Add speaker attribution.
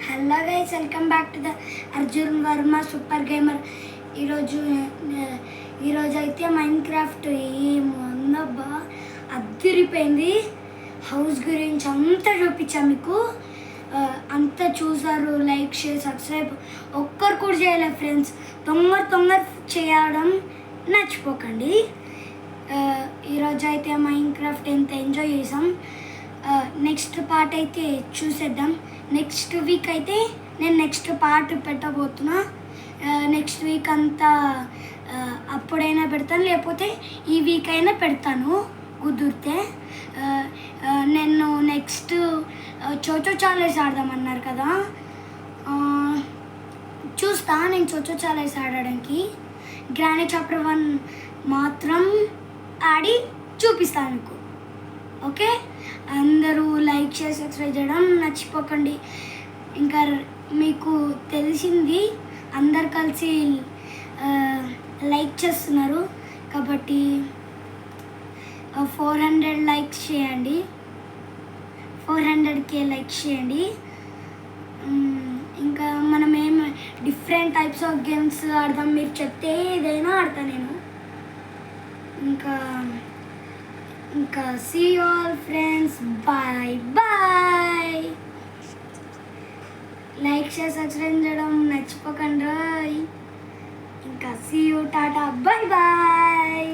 Speaker 1: Hello guys, welcome back to the Arjun Varma super gamer. ఈరోజు అయితే mind craft ఏమన్నబ్బా అదిరిపోయింది. House గురించి అంతా చూపించా మీకు, అంతా చూసారు. లైక్, షేర్, సబ్స్క్రైబ్ ఒక్కరు కూడా చేయలేదు ఫ్రెండ్స్. తొందర చేయడం మర్చిపోకండి. ఈరోజు అయితే మైండ్ క్రాఫ్ట్ ఎంత ఎంజాయ్ చేసాం. నెక్స్ట్ పార్ట్ అయితే చూసేద్దాం. నెక్స్ట్ వీక్ అయితే నేను నెక్స్ట్ పార్ట్ పెట్టబోతున్నా. నెక్స్ట్ వీక్ అంతా అప్పుడైనా పెడతాను, లేకపోతే ఈ వీక్ అయినా పెడతాను కుదిరితే. నేను నెక్స్ట్ చోచో ఛాలెంజ్ ఆడదామన్నారు కదా, చూస్తా. నేను చోచో ఛాలెంజ్ ఆడడానికి గ్రానీ చాప్టర్ 1 మాత్రం ఆడి చూపిస్తాను మీకు. ఓకే, అందరూ లైక్ చేసి సబ్స్క్రైబ్ చేయడం మర్చిపోకండి. ఇంకా మీకు తెలిసింది, అందరు కలిసి లైక్ చేస్తున్నారు కాబట్టి 400 లైక్స్ చేయండి. 400K లైక్స్ చేయండి. ఇంకా మనం ఏం డిఫరెంట్ టైప్స్ ఆఫ్ గేమ్స్ ఆడదాం. మీరు చెప్తే ఏదైనా ఆడతాను నేను. ఇంకా see you all friends, bye bye. Like share subscribe చేయడం మర్చిపోకండి. ఇంకా సీ యూ, టాటా, బాయ్ బాయ్.